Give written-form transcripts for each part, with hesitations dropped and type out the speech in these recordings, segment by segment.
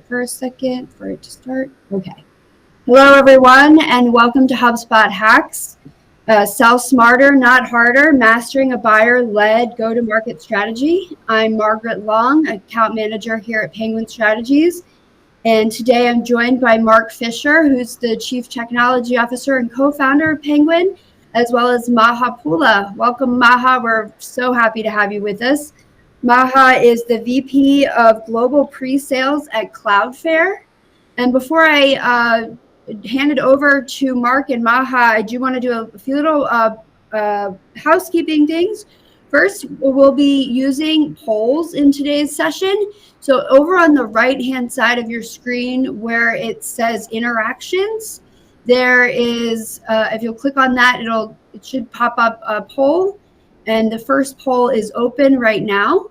for a second for it to start. Okay. Hello, everyone, and welcome to HubSpot Hacks. Sell smarter, not harder, mastering a buyer-led go-to-market strategy. I'm Margaret Long, account manager here at Penguin Strategies. And today I'm joined by Mark Fisher, who's the Chief Technology Officer and co-founder of Penguin, as well as Maha Pula. Welcome, Maha. We're so happy to have you with us. Maha is the VP of Global Pre-Sales at Cloudflare. And before I hand it over to Mark and Maha, I do want to do a few little housekeeping things. First, we'll be using polls in today's session. So over on the right-hand side of your screen where it says interactions, there is, if you'll click on that, it should pop up a poll. And the first poll is open right now.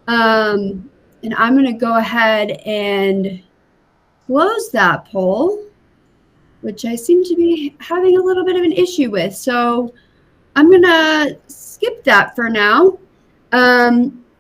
And I'm going to go ahead and close that poll, which I seem to be having a little bit of an issue with. So I'm going to skip that for now.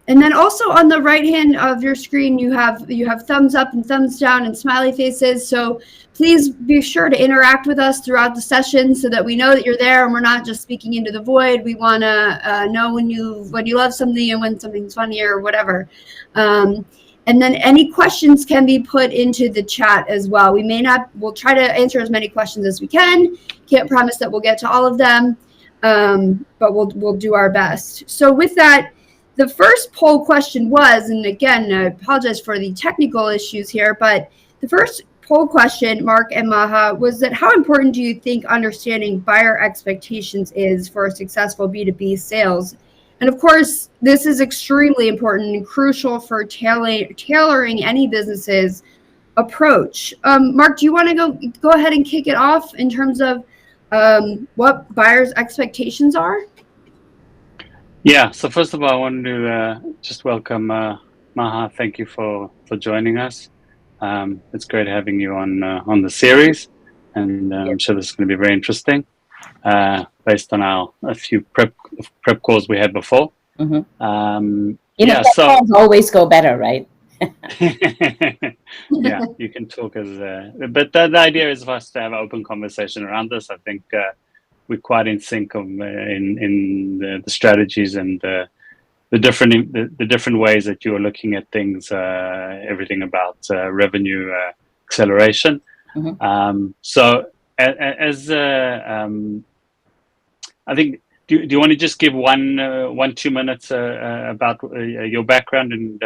And then also on the right hand of your screen, you have thumbs up and thumbs down and smiley faces. So please be sure to interact with us throughout the session so that we know that you're there and we're not just speaking into the void. We want to know when you love something and when something's funny or whatever. And then any questions can be put into the chat as well. We'll try to answer as many questions as we can. Can't promise that we'll get to all of them, but we'll do our best. So with that, the first poll question was, and again, I apologize for the technical issues here, but the first poll question, Mark and Maha, was that how important do you think understanding buyer expectations is for successful B2B sales? And of course, this is extremely important and crucial for tailoring any business's approach. Mark, do you want to go ahead and kick it off in terms of what buyers' expectations are? Yeah, so first of all, I wanted to just welcome Maha. Thank you for joining us. It's great having you on the series, and I'm sure this is going to be very interesting based on a few prep calls we had before. Mm-hmm. So always go better, right? Yeah, you can talk but the idea is for us to have an open conversation around this. I think we're quite in sync in the strategies and the different ways that you're looking at things, everything about revenue acceleration. Mm-hmm. So as I think, do you want to just give 2 minutes about your background and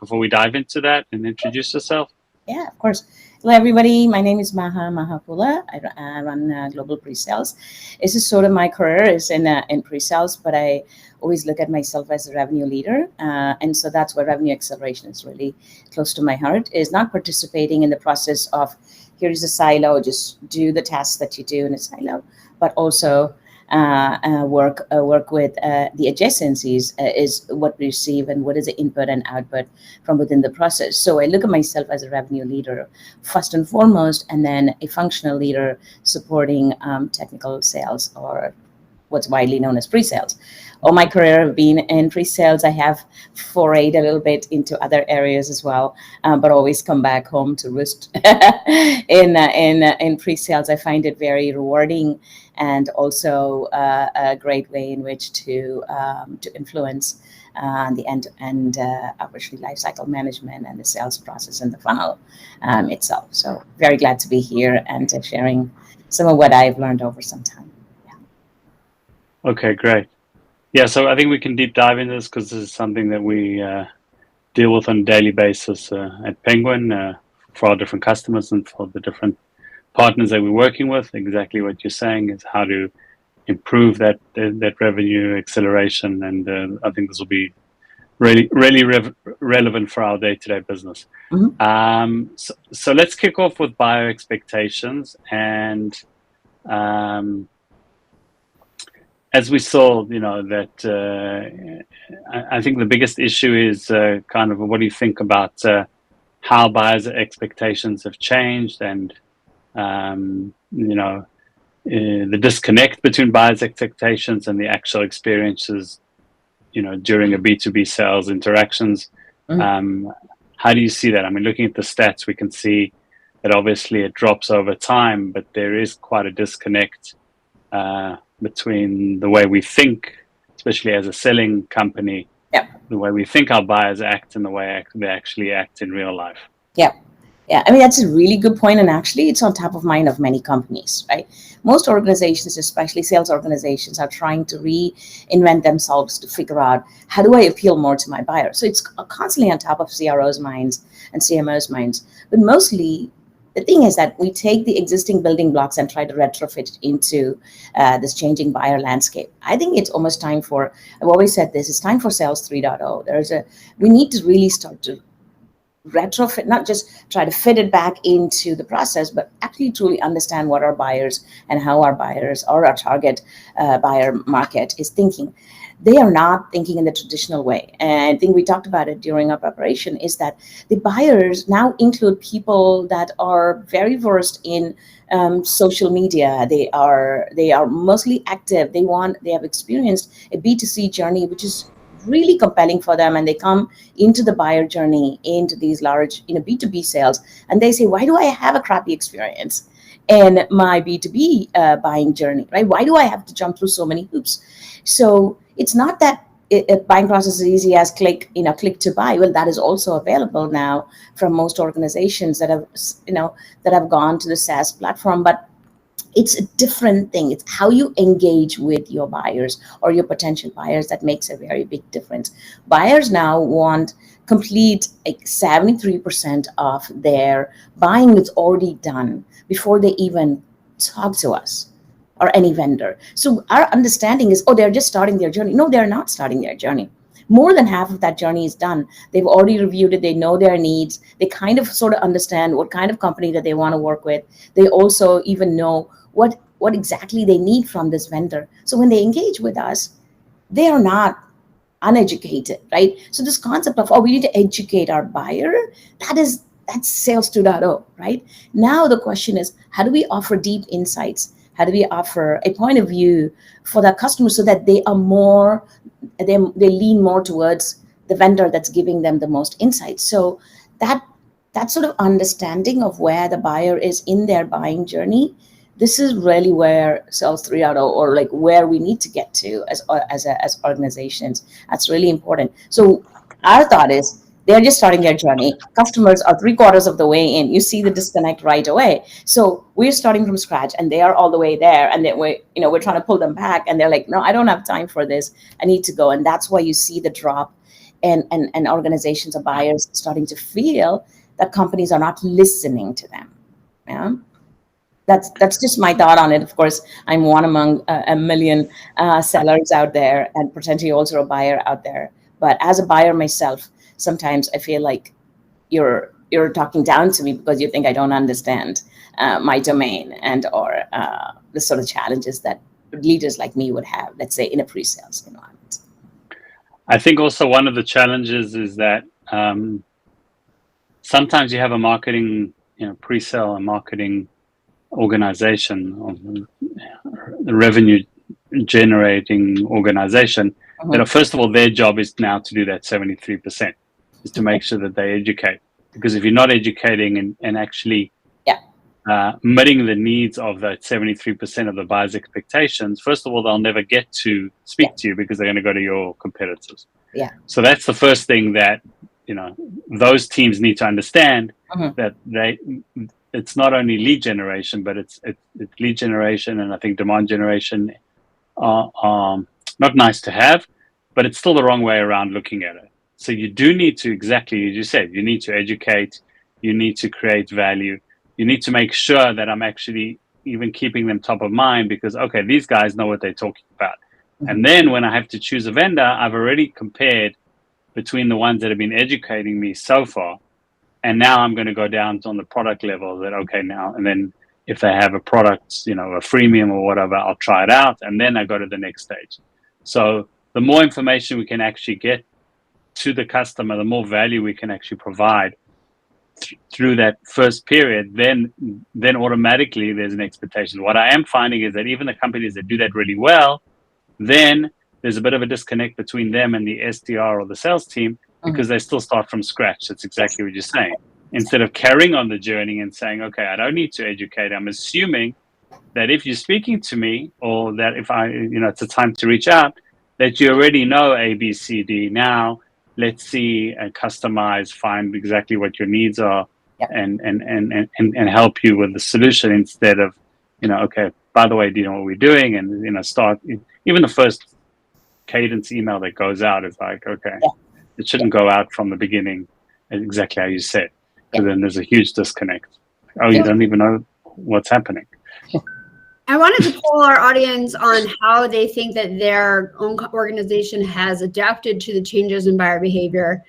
before we dive into that and introduce yourself? Yeah, of course. Hello, everybody. My name is Maha Pula. I run global pre-sales. This is sort of my career is in pre-sales, but I always look at myself as a revenue leader. And so that's where revenue acceleration is really close to my heart, is not participating in the process of here's a silo, just do the tasks that you do in a silo, but also work with the adjacencies is what we receive and what is the input and output from within the process. So I look at myself as a revenue leader first and foremost, and then a functional leader supporting technical sales, or what's widely known as pre-sales. All my career I've been in pre-sales. I have forayed a little bit into other areas as well, but always come back home to roost in pre-sales. I find it very rewarding and also a great way in which to influence the end-to-end opportunity lifecycle management and the sales process and the funnel itself. So very glad to be here and sharing some of what I've learned over some time. Okay, great. Yeah, so I think we can deep dive into this because this is something that we deal with on a daily basis at Penguin for our different customers and for the different partners that we're working with. Exactly what you're saying is how to improve that revenue acceleration, and I think this will be really relevant for our day-to-day business. Mm-hmm. So let's kick off with buyer expectations, and as we saw, that I think the biggest issue is kind of what do you think about how buyers' expectations have changed, and the disconnect between buyers' expectations and the actual experiences, during a B2B sales interactions. Mm-hmm. how do you see that? I mean, looking at the stats, we can see that obviously it drops over time, but there is quite a disconnect between the way we think, especially as a selling company, Yeah. the way we think our buyers act and the way they actually act in real life. Yeah. Yeah, I mean, that's a really good point. And actually, it's on top of mind of many companies, right? Most organizations, especially sales organizations, are trying to reinvent themselves to figure out, how do I appeal more to my buyer? So it's constantly on top of CROs' minds and CMOs' minds. But mostly, the thing is that we take the existing building blocks and try to retrofit it into this changing buyer landscape. I think it's almost time for, I've always said this, it's time for Sales 3.0. We need to really start to retrofit, not just try to fit it back into the process, but actually truly understand what our buyers and how our buyers or our target buyer market is thinking. They are not thinking in the traditional way. And I think we talked about it during our preparation, is that the buyers now include people that are very versed in social media. They are mostly active. They have experienced a B2C journey, which is really compelling for them, and they come into the buyer journey, into these large B2B sales, and they say, why do I have a crappy experience in my B2B buying journey, right? Why do I have to jump through so many hoops? So it's not that buying process is easy as click to buy. Well, that is also available now from most organizations that have gone to the SaaS platform, but it's a different thing. It's how you engage with your buyers or your potential buyers that makes a very big difference. Buyers now want complete, like 73% of their buying is already done before they even talk to us or any vendor. So our understanding is, they're just starting their journey. No, they're not starting their journey. More than half of that journey is done. They've already reviewed it. They know their needs. They kind of sort of understand what kind of company that they want to work with. They also even know what exactly they need from this vendor. So when they engage with us, they are not uneducated, right? So this concept of, we need to educate our buyer, that's Sales 2.0, right? Now the question is, how do we offer deep insights? How do we offer a point of view for the customer so that they lean more towards the vendor that's giving them the most insights? So that sort of understanding of where the buyer is in their buying journey, this is really where Sales 3.0, or like where we need to get to as organizations. That's really important. So our thought is, they're just starting their journey. Customers are 3/4 of the way in. You see the disconnect right away. So we're starting from scratch, and they are all the way there. And then we're trying to pull them back, and they're like, no, I don't have time for this. I need to go. And that's why you see the drop, and organizations or buyers starting to feel that companies are not listening to them. Yeah. That's just my thought on it. Of course, I'm one among a million sellers out there, and potentially also a buyer out there. But as a buyer myself, sometimes I feel like you're talking down to me because you think I don't understand my domain or the sort of challenges that leaders like me would have, let's say, in a pre-sales environment. I think also one of the challenges is that sometimes you have a marketing, pre-sale and marketing organization, the revenue generating organization, that first of all, their job is now to do that 73%, is to make sure that they educate. Because if you're not educating and actually meeting the needs of that 73% of the buyer's expectations, first of all, they'll never get to speak to you because they're going to go to your competitors. Yeah. So that's the first thing that, those teams need to understand, that it's not only lead generation, but it's lead generation, and I think demand generation are not nice to have, but it's still the wrong way around looking at it. So you do need to, exactly as you said, you need to educate, you need to create value, you need to make sure that I'm actually even keeping them top of mind, because, okay, these guys know what they're talking about. And then when I have to choose a vendor, I've already compared between the ones that have been educating me so far. And now I'm going to go down on the product level that, okay, now, and then if they have a product, a freemium or whatever, I'll try it out. And then I go to the next stage. So the more information we can actually get to the customer, the more value we can actually provide through that first period, then automatically there's an expectation. What I am finding is that even the companies that do that really well, then there's a bit of a disconnect between them and the SDR or the sales team, because they still start from scratch. That's exactly what you're saying. Instead of carrying on the journey and saying, okay, I don't need to educate. I'm assuming that if you're speaking to me, or that if it's a time to reach out, that you already know A, B, C, D. Now let's see and customize, find exactly what your needs are, and help you with the solution, instead of, okay, by the way, do you know what we're doing? And start, even the first cadence email that goes out is like, okay, it shouldn't go out from the beginning exactly how you said, because then there's a huge disconnect. Oh, you don't even know what's happening. I wanted to poll our audience on how they think that their own organization has adapted to the changes in buyer behavior.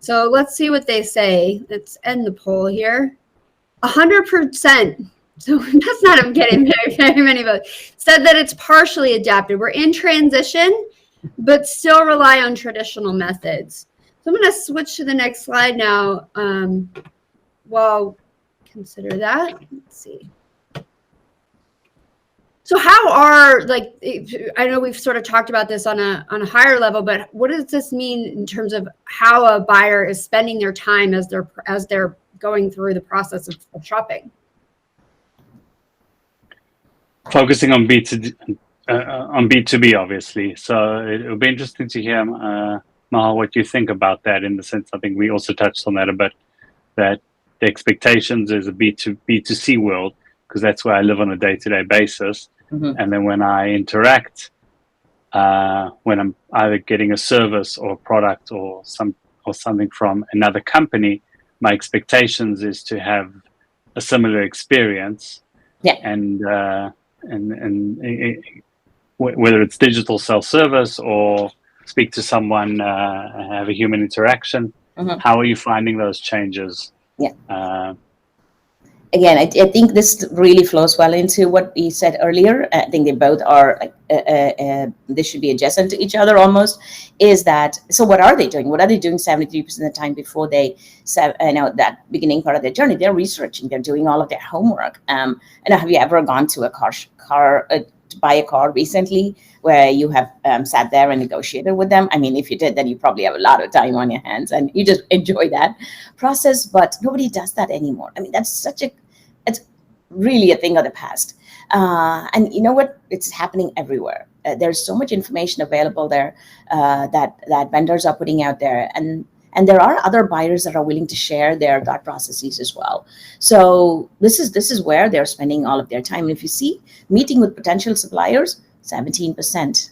So let's see what they say. Let's end the poll here. 100%. So that's not getting very many votes. Said that it's partially adapted. We're in transition, but still rely on traditional methods. So I'm going to switch to the next slide now. Well, consider that. Let's see. So how are, I know we've sort of talked about this on a higher level, but what does this mean in terms of how a buyer is spending their time as they're going through the process of shopping? Focusing on B2B, obviously. So it'll be interesting to hear, Maha, what you think about that, in the sense, I think we also touched on that a bit, that the expectations is a B2C world, because that's where I live on a day-to-day basis. And then when I interact, when I'm either getting a service or a product or something from another company, my expectations is to have a similar experience. And whether it's digital self-service or speak to someone, have a human interaction, how are you finding those changes? Again, I think this really flows well into what we said earlier. I think they both are they should be adjacent to each other almost. Is that so? What are they doing? What are they doing 73% of the time before they, that beginning part of their journey? They're researching. They're doing all of their homework. And have you ever gone to a car to buy a car recently, where you have sat there and negotiated with them? I mean, if you did, then you probably have a lot of time on your hands and you just enjoy that process. But nobody does that anymore. I mean, it's really a thing of the past. And you know what? It's happening everywhere. There's so much information available there that vendors are putting out there, and there are other buyers that are willing to share their thought processes as well. So this is where they're spending all of their time. And if you see meeting with potential suppliers, 17%.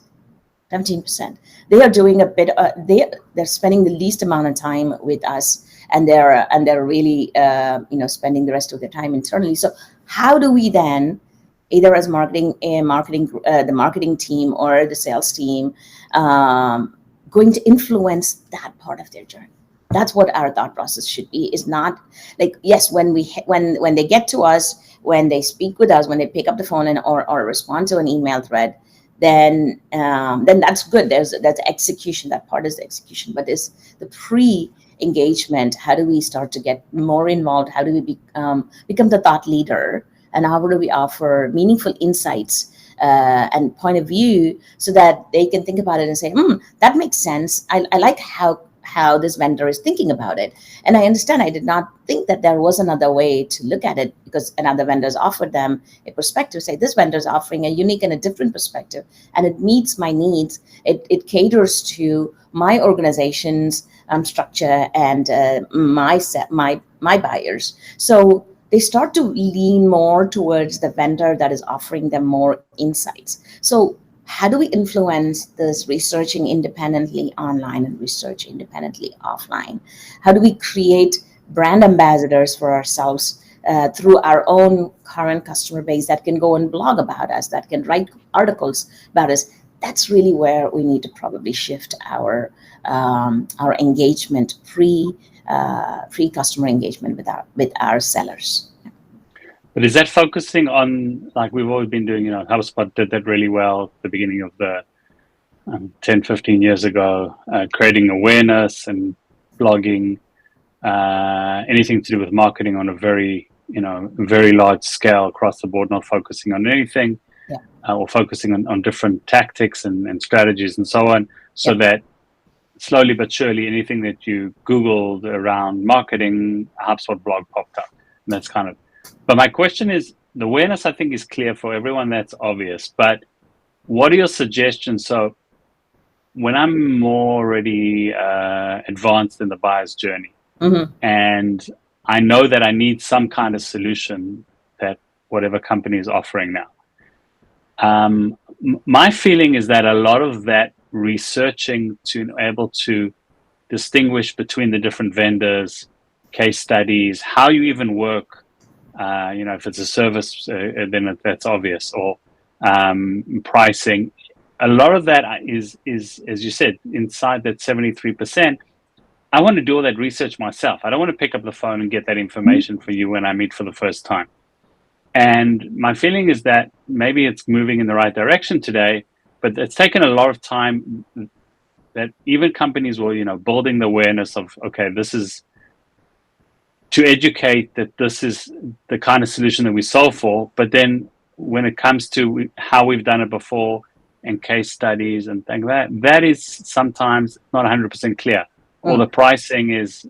They are doing a bit. They're spending the least amount of time with us, and they're really spending the rest of their time internally. So how do we then, either as the marketing team or the sales team, going to influence that part of their journey? That's what our thought process should be. Is not like, yes, when they get to us, when they speak with us, when they pick up the phone or respond to an email thread, then that's good. That's execution. That part is the execution. But it's the pre-engagement. How do we start to get more involved? How do we become the thought leader? And how do we offer meaningful insights and point of view, so that they can think about it and say, that makes sense. I like how this vendor is thinking about it. And I understand, I did not think that there was another way to look at it, because another vendor's offered them a perspective. Say, this vendor's offering a unique and a different perspective, and it meets my needs. It caters to my organization's structure and my buyers. So they start to lean more towards the vendor that is offering them more insights. So how do we influence this researching independently online and research independently offline? How do we create brand ambassadors for ourselves through our own current customer base that can go and blog about us, that can write articles about us? That's really where we need to probably shift our engagement, pre-customer engagement with our sellers. But is that focusing on, like we've always been doing, HubSpot did that really well at the beginning of the 10, 15 years ago, creating awareness and blogging, anything to do with marketing on a very large scale across the board, not focusing on anything, or focusing on different tactics and strategies and so on, so that slowly but surely, anything that you Googled around marketing, HubSpot blog popped up. And that's kind of, but my question is, the awareness I think is clear for everyone, that's obvious, but what are your suggestions? So when I'm more already advanced in the buyer's journey, and I know that I need some kind of solution that whatever company is offering now, my feeling is that a lot of that researching to able to distinguish between the different vendors, case studies, how you even work, if it's a service, then that's obvious, or pricing. A lot of that is, as you said, inside that 73%. I want to do all that research myself. I don't want to pick up the phone and get that information for you when I meet for the first time. And my feeling is that maybe it's moving in the right direction today, but it's taken a lot of time that even companies were, building the awareness of, okay, this is to educate that this is the kind of solution that we solve for. But then when it comes to how we've done it before and case studies and things like that, that is sometimes not 100% clear. Or the pricing is,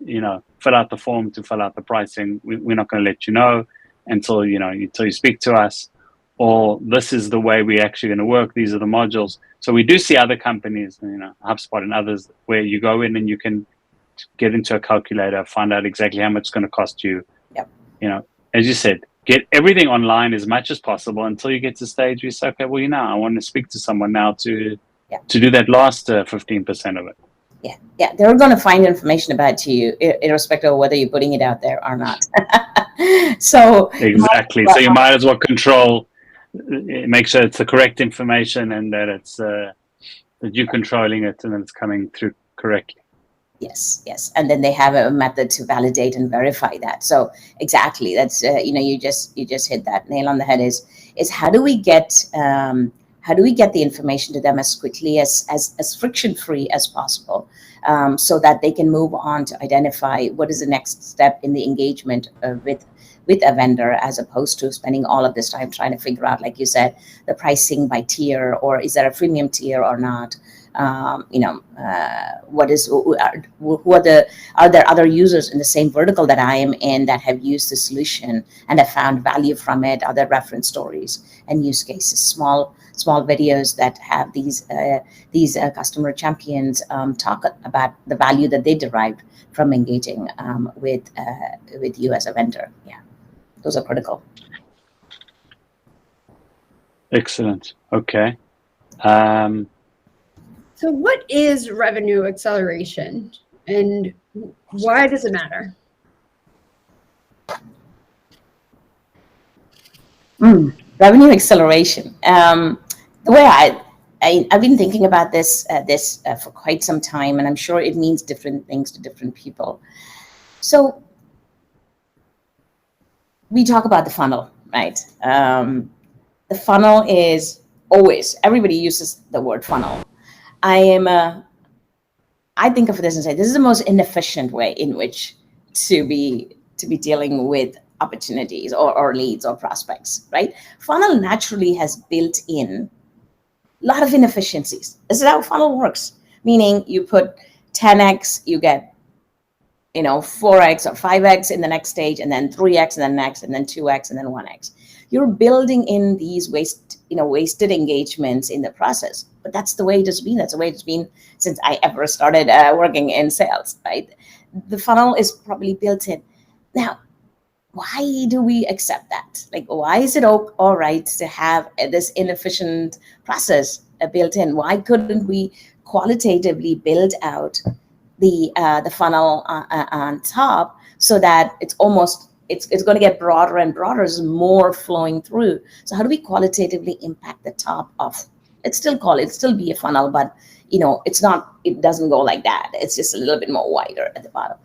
fill out the form to fill out the pricing. We're not going to let you know until you speak to us, or this is the way we're actually going to work. These are the modules. So we do see other companies, HubSpot and others, where you go in and you can get into a calculator, find out exactly how much it's going to cost you. Yep. As you said, get everything online as much as possible until you get to the stage where you say, okay, well, I want to speak to someone now to do that last 15% of it. Yeah, they're going to find information about you, irrespective of whether you're putting it out there or not. So exactly. So you might as well control, make sure it's the correct information, and that it's that you're controlling it and it's coming through correctly. Yes, and then they have a method to validate and verify that. So exactly, that's you just hit that nail on the head. Is how do we get the information to them as quickly as friction free as possible, so that they can move on to identify what is the next step in the engagement with a vendor, as opposed to spending all of this time trying to figure out, like you said, the pricing by tier, or is there a freemium tier or not? Are there other users in the same vertical that I am in that have used the solution and have found value from it? Other reference stories and use cases, small videos that have these customer champions talk about the value that they derived from engaging with you as a vendor. Yeah, those are critical. Excellent. Okay. So what is revenue acceleration, and why does it matter? Revenue acceleration. The way I've been thinking about this for quite some time, and I'm sure it means different things to different people. So we talk about the funnel, right? The funnel is always, everybody uses the word funnel. I think of this and say, this is the most inefficient way in which to be dealing with opportunities or leads or prospects, right? Funnel naturally has built in a lot of inefficiencies. This is how funnel works, meaning you put 10x, you get 4x or 5x in the next stage, and then 3x and then next, and then 2x and then 1x. You're building in these wasted engagements in the process. But that's the way it has been. That's the way it's been since I ever started working in sales, right? The funnel is probably built in. Now, why do we accept that? Like, why is it all right to have this inefficient process built in? Why couldn't we qualitatively build out the funnel on top, so that it's going to get broader and broader as more flowing through? So how do we qualitatively impact the top of? It's still be a funnel, but it doesn't go like that. It's just a little bit more wider at the bottom.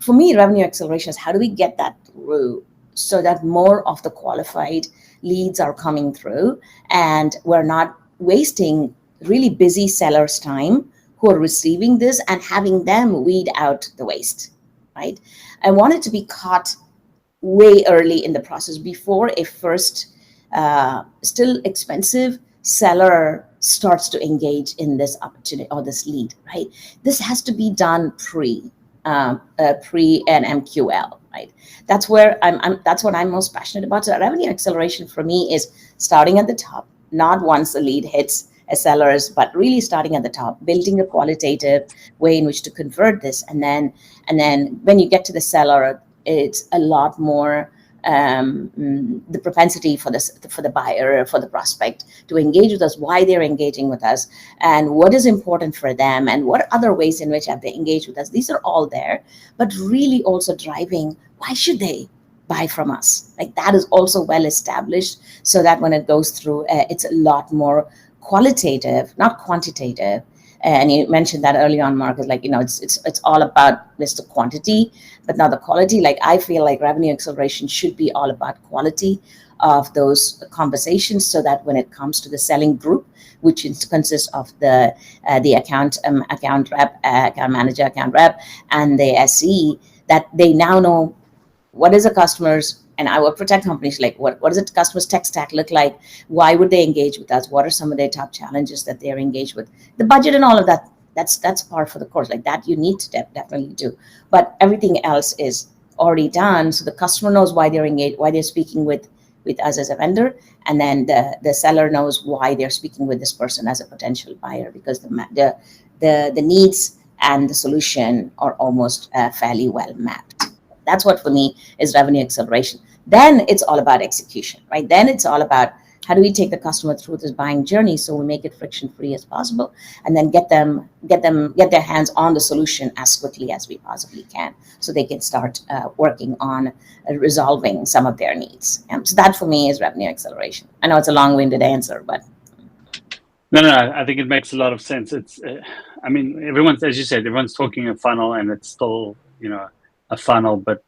For me, revenue acceleration is how do we get that through so that more of the qualified leads are coming through, and we're not wasting really busy sellers' time who are receiving this and having them weed out the waste, right? I want it to be caught way early in the process, before a first still expensive seller starts to engage in this opportunity or this lead, right? This has to be done pre an MQL, right? That's where that's what I'm most passionate about. So revenue acceleration for me is starting at the top, not once the lead hits a sellers, but really starting at the top, building a qualitative way in which to convert this, and then when you get to the seller, it's a lot more the propensity for the buyer, for the prospect to engage with us, why they're engaging with us, and what is important for them, and what other ways in which have they engaged with us. These are all there, but really also driving why should they buy from us. Like that is also well established, so that when it goes through, it's a lot more qualitative, not quantitative. And you mentioned that early on, Mark, is like, it's all about just the quantity, but not the quality. Like I feel like revenue acceleration should be all about quality of those conversations, so that when it comes to the selling group, which consists of the account rep, account manager, account rep, and the SE, that they now know what is a customer's, and I work for tech companies, like what does a customer's tech stack look like? Why would they engage with us? What are some of their top challenges that they're engaged with? The budget and all of that, that's par for the course. Like that you need to definitely do. But everything else is already done. So the customer knows why they're engaged, why they're speaking with us as a vendor. And then the seller knows why they're speaking with this person as a potential buyer, because the needs and the solution are almost fairly well mapped. That's what for me is revenue acceleration. Then it's all about execution, right? Then it's all about how do we take the customer through this buying journey so we make it friction-free as possible, and then get their hands on the solution as quickly as we possibly can, so they can start working on resolving some of their needs. So that for me is revenue acceleration. I know it's a long-winded answer, but No, I think it makes a lot of sense. It's, I mean, everyone's, as you said, everyone's talking a funnel, and it's still, a funnel, but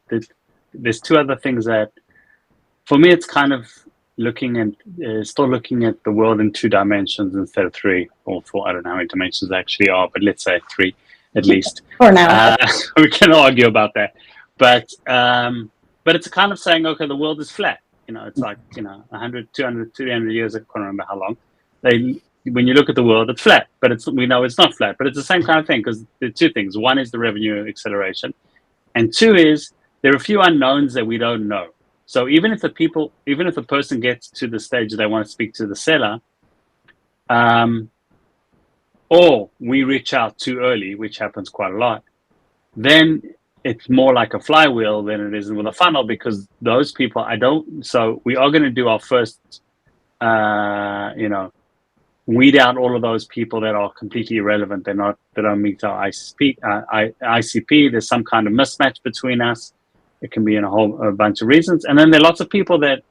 there's two other things that, for me, it's kind of still looking at the world in 2 dimensions instead of 3 or 4. I don't know how many dimensions there actually are, but let's say 3 at least. For now, we can argue about that, but it's kind of saying, okay, the world is flat. It's like 100, 200, 300 years. I can't remember how long. When you look at the world, it's flat, but we know it's not flat. But it's the same kind of thing, because there are 2 things. One is the revenue acceleration, and 2 is there are a few unknowns that we don't know. So even if a person gets to the stage that they want to speak to the seller, or we reach out too early, which happens quite a lot, then it's more like a flywheel than it is with a funnel, because those people so we are going to do our first, weed out all of those people that are completely irrelevant. They don't meet our ICP. There's some kind of mismatch between us. It can be in a bunch of reasons. And then there are lots of people that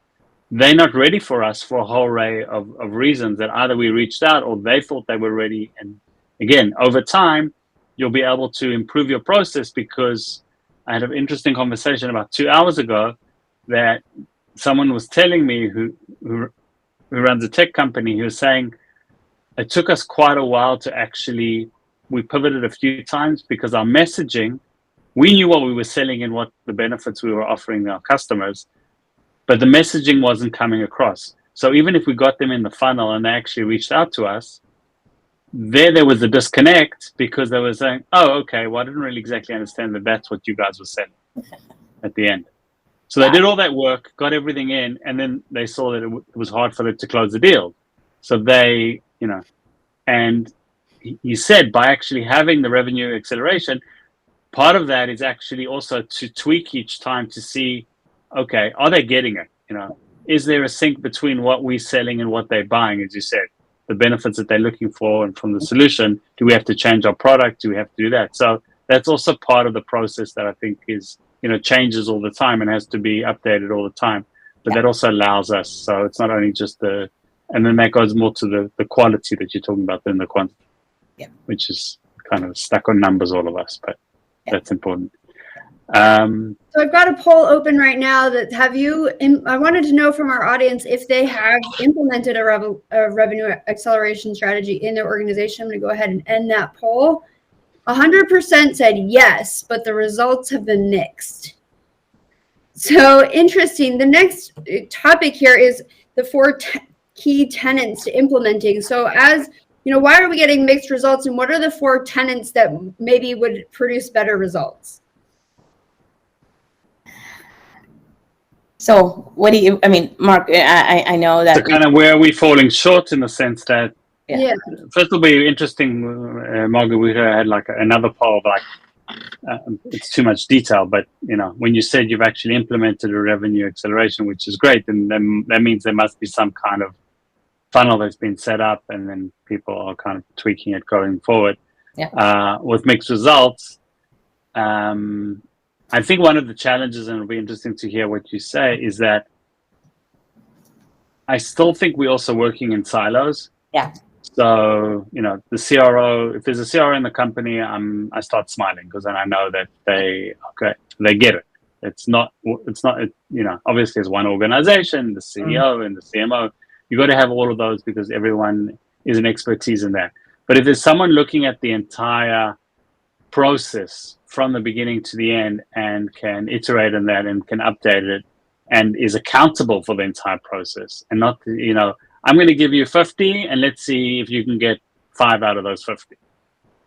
they're not ready for us for a whole array of reasons, that either we reached out or they thought they were ready. And again, over time, you'll be able to improve your process, because I had an interesting conversation about 2 hours ago that someone was telling me who runs a tech company, who was saying, it took us quite a while to actually, we pivoted a few times, because our messaging, we knew what we were selling and what the benefits we were offering our customers, but the messaging wasn't coming across. So even if we got them in the funnel and they actually reached out to us, there was a disconnect, because they were saying, oh, okay, well, I didn't really exactly understand that that's what you guys were selling at the end. So they did all that work, got everything in, and then they saw that it was hard for them to close the deal. So they, and he said, by actually having the revenue acceleration, part of that is actually also to tweak each time to see, okay, are they getting it? Is there a sync between what we're selling and what they're buying, as you said, the benefits that they're looking for, and from the solution, do we have to change our product? Do we have to do that? So that's also part of the process that I think is, changes all the time and has to be updated all the time. But that also allows us, so it's not only just and then that goes more to the quality that you're talking about than the quantity, which is kind of stuck on numbers, all of us, but that's important. So I've got a poll open right now that I wanted to know from our audience if they have implemented a revenue acceleration strategy in their organization. I'm going to go ahead and end that poll. 100% said yes, but the results have been mixed. So interesting. The next topic here is the key tenets to implementing? So as you know, why are we getting mixed results, and what are the 4 tenets that maybe would produce better results? So what do you, I mean, Mark, I know that. So kind of where are we falling short in the sense that, Yeah. first it'll be interesting, Margarita had like another poll, like it's too much detail, but you know, when you said you've actually implemented a revenue acceleration, which is great, then that means there must be some kind of funnel that's been set up, and then people are kind of tweaking it going forward. Yeah. With mixed results, I think one of the challenges, and it'll be interesting to hear what you say, is that I still think we're also working in silos. Yeah. So, you know, the CRO, if there's a CRO in the company, I start smiling, because then I know that they get it. It's not, you know, obviously it's one organization, the CEO and the CMO. You got to have all of those because everyone is an expertise in that. But if there's someone looking at the entire process from the beginning to the end and can iterate on that and can update it and is accountable for the entire process, and not, you know, I'm going to give you 50 and let's see if you can get 5 out of those 50.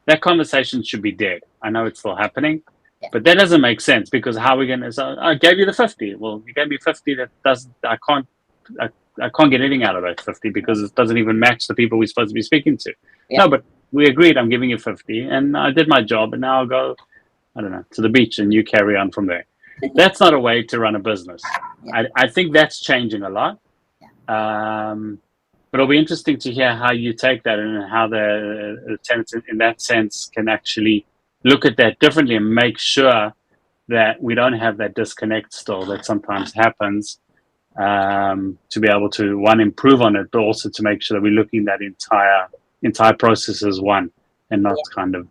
That conversation should be dead. I know it's still happening, but that doesn't make sense, because how are we going to, so I gave you the 50. Well, you gave me 50 that doesn't, I can't get anything out of that 50 because it doesn't even match the people we're supposed to be speaking to. Yeah. No, but we agreed I'm giving you 50 and I did my job, and now I'll go, I don't know, to the beach and you carry on from there. That's not a way to run a business. Yeah. I think that's changing a lot. But it'll be interesting to hear how you take that and how the tenants in that sense can actually look at that differently and make sure that we don't have that disconnect still that sometimes happens, to be able to, one, improve on it, but also to make sure that we're looking at that entire process as one and not kind of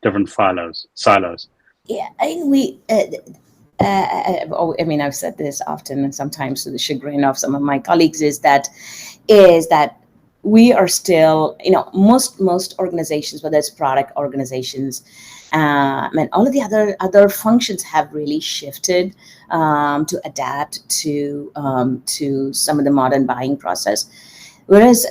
different silos. Yeah, I think I mean, I've said this often, and sometimes to the chagrin of some of my colleagues, is that we are still, you know, most organizations, whether it's product organizations, and all of the other functions have really shifted to adapt to some of the modern buying process. Whereas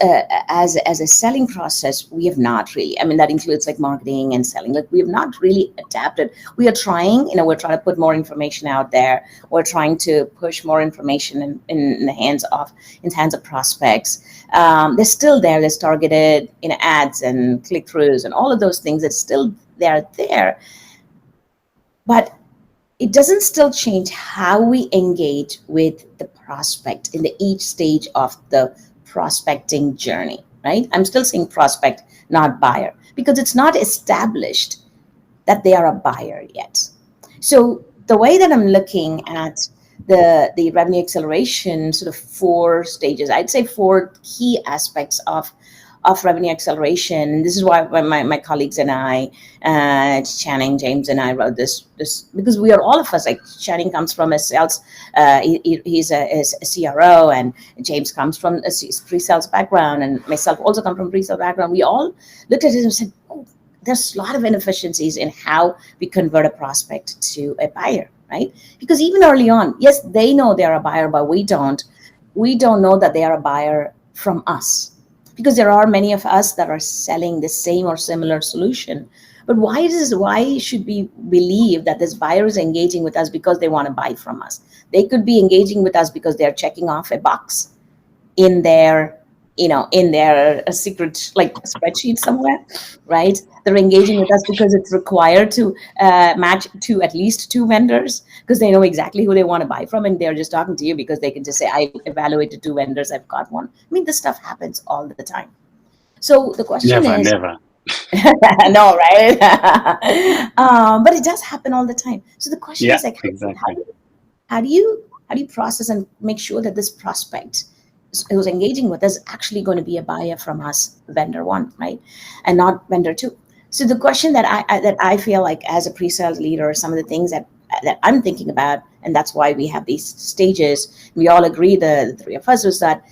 as a selling process, we have not really, I mean, that includes like marketing and selling, like we have not really adapted. We are trying, you know, we're trying to put more information out there. We're trying to push more information in the hands of prospects. They're still there. There's targeted, you know, ads and click-throughs and all of those things. It's still there. But it doesn't still change how we engage with the prospect in each stage of the prospecting journey, right? I'm still saying prospect, not buyer, because it's not established that they are a buyer yet. So the way that I'm looking at the revenue acceleration, sort of 4 stages, I'd say 4 key aspects of revenue acceleration. And this is why my colleagues and I, Channing, James, and I wrote this because we are all of us, like Channing comes from a sales, he's a CRO, and James comes from a pre-sales background, and myself also come from pre-sales background. We all looked at it and said, oh, there's a lot of inefficiencies in how we convert a prospect to a buyer, right? Because even early on, yes, they know they're a buyer, but we don't know that they are a buyer from us. Because there are many of us that are selling the same or similar solution. But why should we believe that this buyer is engaging with us because they want to buy from us? They could be engaging with us because they're checking off a box in their secret, like, spreadsheet somewhere, right? They're engaging with us because it's required to match to at least 2 vendors, because they know exactly who they want to buy from, and they're just talking to you because they can just say, I evaluated 2 vendors, I've got one. I mean, this stuff happens all the time. So the question is... Never. No, right? But it does happen all the time. So the question is, like, exactly. How do you process and make sure that this prospect who's engaging with us is actually going to be a buyer from us, vendor 1, right? And not vendor 2. So the question that I feel like as a pre-sales leader, some of the things that I'm thinking about, and that's why we have these stages, we all agree, the 3 of us, was that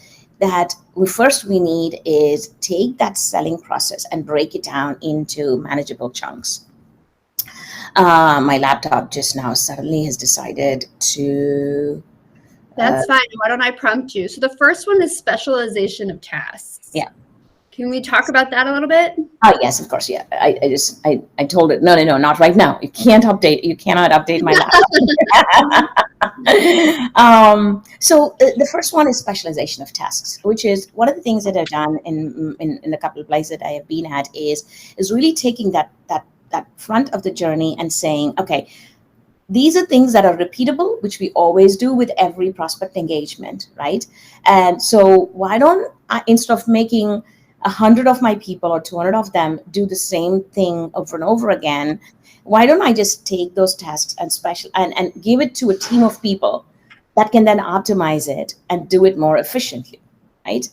we need is take that selling process and break it down into manageable chunks. My laptop just now suddenly has decided to That's fine. Why don't I prompt you? So the first one is specialization of tasks. Yeah. Can we talk about that a little bit? Yes, of course. Yeah. I told it, no, not right now. You cannot update my laptop. So the first one is specialization of tasks, which is one of the things that I've done in a couple of places that I have been at is really taking that front of the journey and saying, okay, these are things that are repeatable, which we always do with every prospect engagement, right? And so why don't I, instead of making 100 of my people or 200 of them do the same thing over and over again, why don't I just take those tasks and give it to a team of people that can then optimize it and do it more efficiently, right?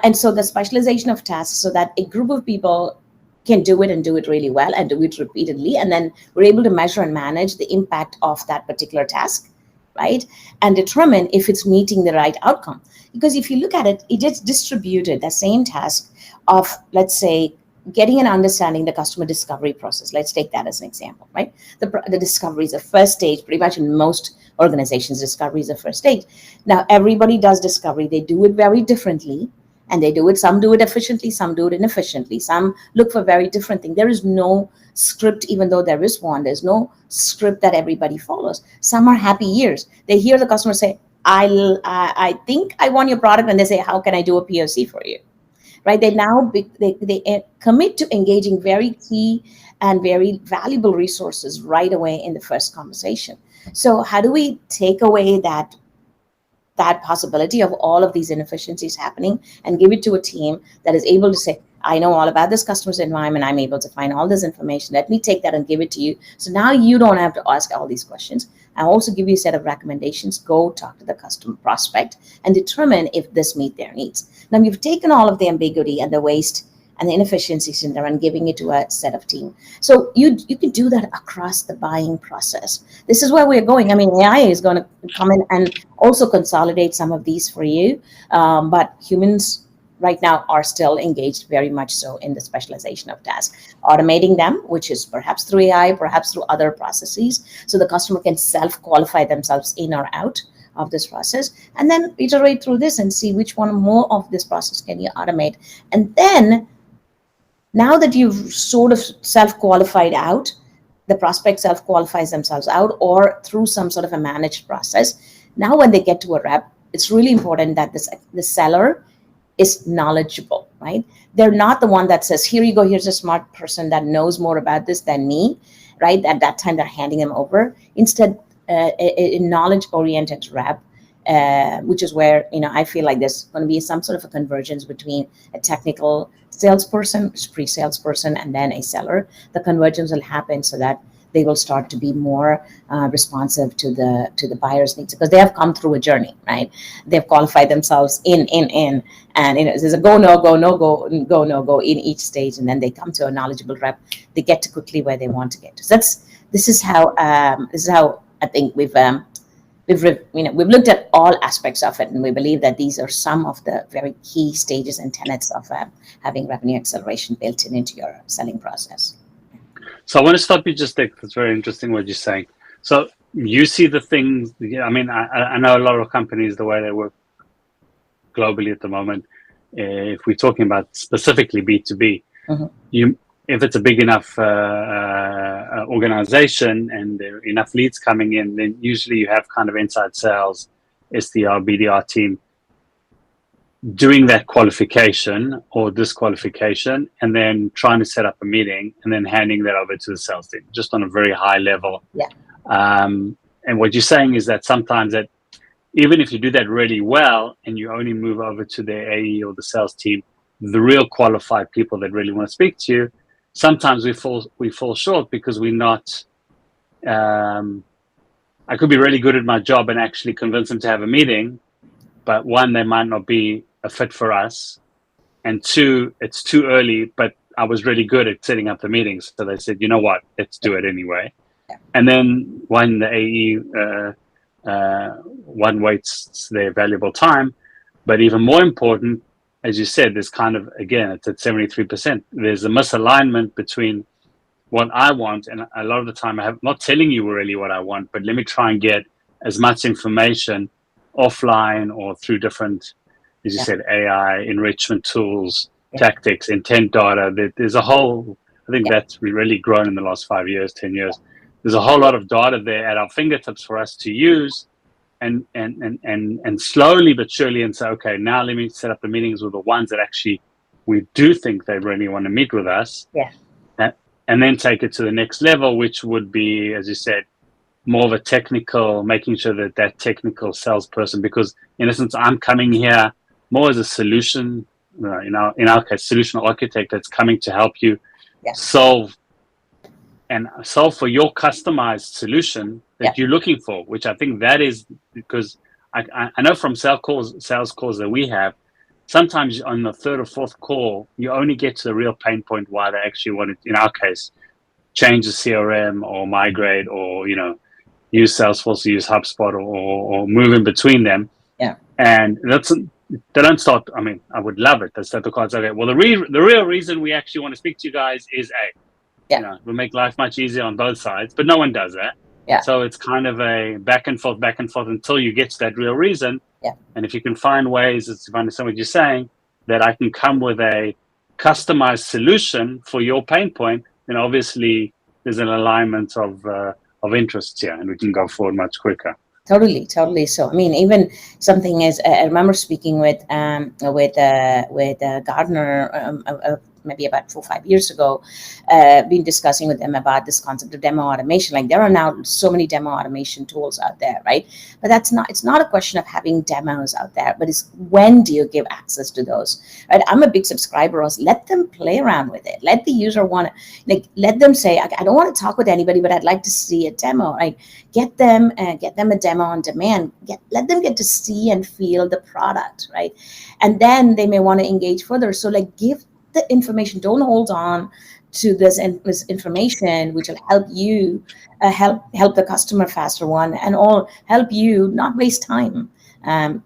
And so the specialization of tasks, so that a group of people can do it and do it really well and do it repeatedly, and then we're able to measure and manage the impact of that particular task, right? And determine if it's meeting the right outcome. Because if you look at it, it gets distributed, the same task of, let's say, getting and understanding the customer discovery process. Let's take that as an example, right? The discovery is the first stage. Pretty much in most organizations, discovery is the first stage. Now, everybody does discovery. They do it very differently. And they do it, some do it efficiently, some do it inefficiently, some look for very different things. There is no script, even though there is one, there's no script that everybody follows. Some are happy years. They hear the customer say, I think I want your product, and they say, how can I do a POC for you? Right? They commit to engaging very key and very valuable resources right away in the first conversation. So how do we take away that possibility of all of these inefficiencies happening and give it to a team that is able to say, I know all about this customer's environment. I'm able to find all this information. Let me take that and give it to you. So now you don't have to ask all these questions. I'll also give you a set of recommendations. Go talk to the customer prospect and determine if this meets their needs. Now you've taken all of the ambiguity and the waste and the inefficiencies in there and giving it to a set of team. So you can do that across the buying process. This is where we're going. I mean, AI is going to come in and also consolidate some of these for you. But humans right now are still engaged very much so in the specialization of tasks, automating them, which is perhaps through AI, perhaps through other processes. So the customer can self-qualify themselves in or out of this process, and then iterate through this and see which one more of this process can you automate. And then now that you've sort of self-qualified out, the prospect self-qualifies themselves out or through some sort of a managed process. Now when they get to a rep, it's really important that the seller is knowledgeable, right? They're not the one that says, here you go, here's a smart person that knows more about this than me, right? At that time, they're handing them over. Instead, a knowledge-oriented rep, which is where, I feel like there's going to be some sort of a convergence between a technical salesperson, pre-salesperson, and then a seller. The convergence will happen so that they will start to be more responsive to the buyer's needs, because they have come through a journey, right? They've qualified themselves in, and there's a go, no go in each stage, and then they come to a knowledgeable rep. They get to quickly where they want to get to. So this is how I think we've looked at all aspects of it, and we believe that these are some of the very key stages and tenets of having revenue acceleration built into your selling process. So I want to stop you just there. It's very interesting what you're saying. So you see the things. I mean, I know a lot of companies, the way they work globally at the moment. If we're talking about specifically B2B, if it's a big enough organization and there are enough leads coming in, then usually you have kind of inside sales, SDR, BDR team doing that qualification or disqualification, and then trying to set up a meeting and then handing that over to the sales team, just on a very high level. Yeah. And what you're saying is that sometimes that even if you do that really well and you only move over to the AE or the sales team, the real qualified people that really want to speak to you, sometimes we fall short because we're not. I could be really good at my job and actually convince them to have a meeting, but one, they might not be a fit for us, and two, it's too early, but I was really good at setting up the meetings, so they said, you know what, let's do it anyway. And then when the AE one waits their valuable time, but even more important, as you said, there's kind of, again, it's at 73%. There's a misalignment between what I want, and a lot of the time I'm not telling you really what I want, but let me try and get as much information offline or through different, as you said, AI, enrichment tools, tactics, intent data. There's a whole, I think that's really grown in the last 5 years, 10 years. There's a whole lot of data there at our fingertips for us to use and slowly but surely and say, okay, now let me set up the meetings with the ones that actually we do think they really want to meet with us. Yeah. And then take it to the next level, which would be, as you said, more of a technical, making sure that that technical salesperson, because in essence, I'm coming here more as a solution, in our case, solution architect that's coming to help you solve for your customized solution that you're looking for, which I think that is because I know from sales calls that we have, sometimes on the third or fourth call, you only get to the real pain point why they actually want to, in our case, change the CRM or migrate or, use Salesforce or use HubSpot or move in between them. Yeah. And they don't start, I would love it. They start the cards, okay, well, the real reason we actually want to speak to you guys is A. Yeah. We'll make life much easier on both sides, but no one does that. Yeah. So it's kind of a back and forth until you get to that real reason. Yeah. And if you can find ways, if I understand what you're saying, that I can come with a customized solution for your pain point, then obviously there's an alignment of interests here, and we can go forward much quicker. Totally. So, even something is, I remember speaking with Gardner maybe about 4 or 5 years ago, been discussing with them about this concept of demo automation. Like there are now so many demo automation tools out there, right? But it's not a question of having demos out there, but it's when do you give access to those, right? I'm a big subscriber of let them play around with it. Let the user let them say, I don't want to talk with anybody, but I'd like to see a demo, right? Get them a demo on demand. Let them get to see and feel the product, right? And then they may want to engage further. So give the information. Don't hold on to this information, which will help you help the customer faster and all help you not waste time.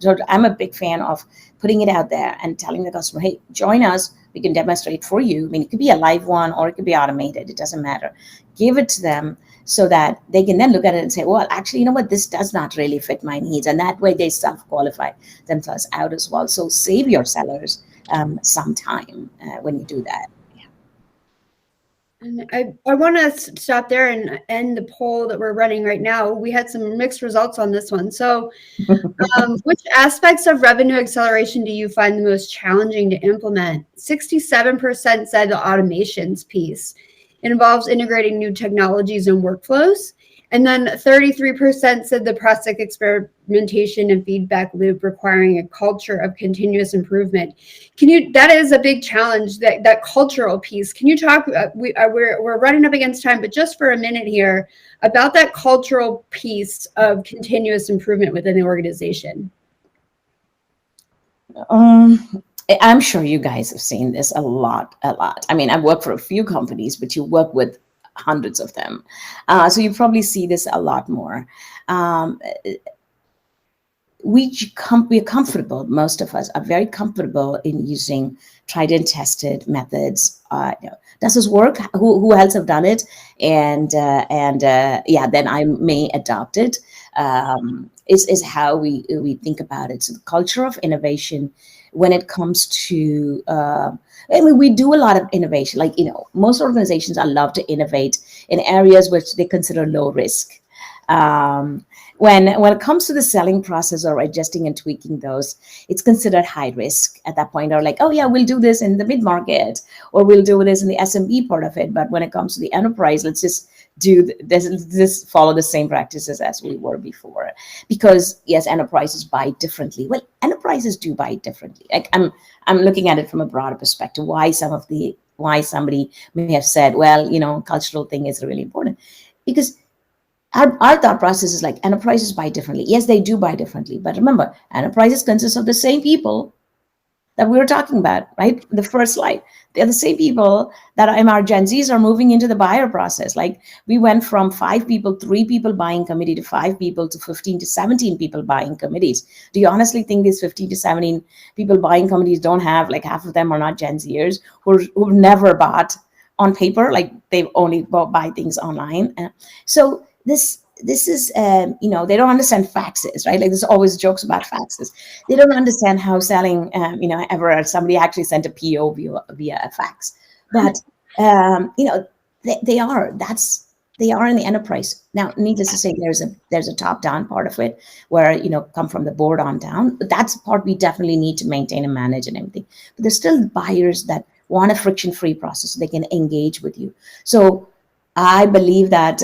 So I'm a big fan of putting it out there and telling the customer, hey, join us. We can demonstrate for you. It could be a live one or it could be automated. It doesn't matter. Give it to them so that they can then look at it and say, well, actually, you know what? This does not really fit my needs. And that way they self-qualify themselves out as well. So save your sellers some time when you do that. And I want to stop there and end the poll that we're running right now. We had some mixed results on this one. So which aspects of revenue acceleration do you find the most challenging to implement? 67% said the automations piece. It involves integrating new technologies and workflows. And then 33% said the process experimentation and feedback loop requiring a culture of continuous improvement. That is a big challenge, that cultural piece. Can you talk, we're running up against time, but just for a minute here, about that cultural piece of continuous improvement within the organization? I'm sure you guys have seen this a lot. I've worked for a few companies, but you work with hundreds of them. So you probably see this a lot more. We're comfortable, most of us are very comfortable in using tried and tested methods. Does this work? Who else have done it? And then I may adopt it. Is how we think about it. So the culture of innovation when it comes to we do a lot of innovation. Most organizations are love to innovate in areas which they consider low risk. When it comes to the selling process or adjusting and tweaking those, it's considered high risk at that point. Or we'll do this in the mid-market or we'll do this in the SMB part of it. But when it comes to the enterprise, let's just just follow the same practices as we were before. Because yes, enterprises buy differently. Well, enterprises do buy differently. I'm looking at it from a broader perspective. Why somebody may have said, well, cultural thing is really important. Because our thought process is enterprises buy differently. Yes, they do buy differently. But remember, enterprises consist of the same people that we were talking about, right? The first slide. They're the same people that our Gen Zs are moving into the buyer process. We went from 5 people, 3 people buying committee to 5 people to 15 to 17 people buying committees. Do you honestly think these 15 to 17 people buying committees don't have, half of them are not Gen Zers who've never bought on paper, they've only buy things online. So this this is, they don't understand faxes, right? Like there's always jokes about faxes. They don't understand how selling, ever somebody actually sent a PO via a fax. But, they are, they are in the enterprise. Now, needless to say, there's a top-down part of it where, come from the board on down. But that's a part we definitely need to maintain and manage and everything. But there's still buyers that want a friction-free process so they can engage with you. So I believe that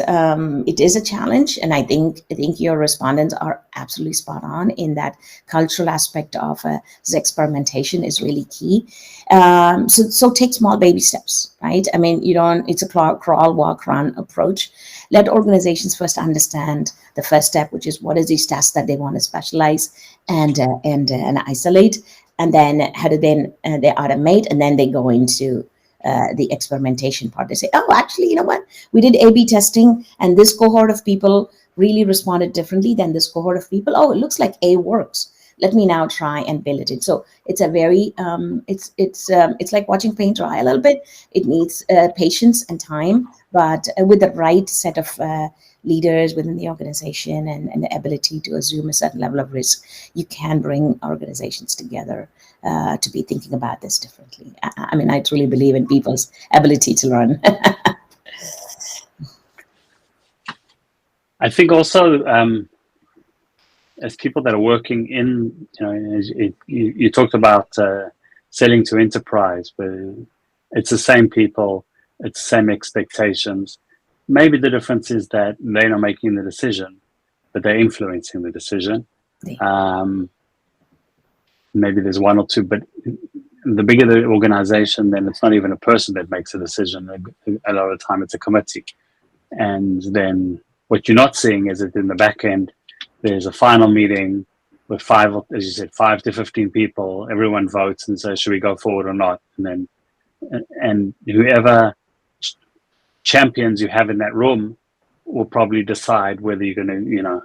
it is a challenge, and I think your respondents are absolutely spot on in that cultural aspect of this experimentation is really key. So take small baby steps, right? I mean, it's a crawl, walk, run approach. Let organizations first understand the first step, which is what is these tasks that they want to specialize and isolate, and then how do they automate, and then they go into the experimentation part. They say, oh, actually, you know what? We did A/B testing, and this cohort of people really responded differently than this cohort of people. Oh, it looks like A works. Let me now try and build it in. So it's a very, it's like watching paint dry a little bit. It needs patience and time, but with the right set of leaders within the organization and the ability to assume a certain level of risk, you can bring organizations together to be thinking about this differently. I mean, I truly believe in people's ability to learn. I think also, as people that are working in, you talked about selling to enterprise, but it's the same people, it's the same expectations. Maybe the difference is that they're not making the decision, but they're influencing the decision. Maybe there's one or two, but the bigger the organization, then it's not even a person that makes a decision. A lot of the time it's a committee. And then what you're not seeing is that in the back end, there's a final meeting with 5, as you said, 5 to 15 people. Everyone votes and says, should we go forward or not? And whoever champions you have in that room will probably decide whether you're going to,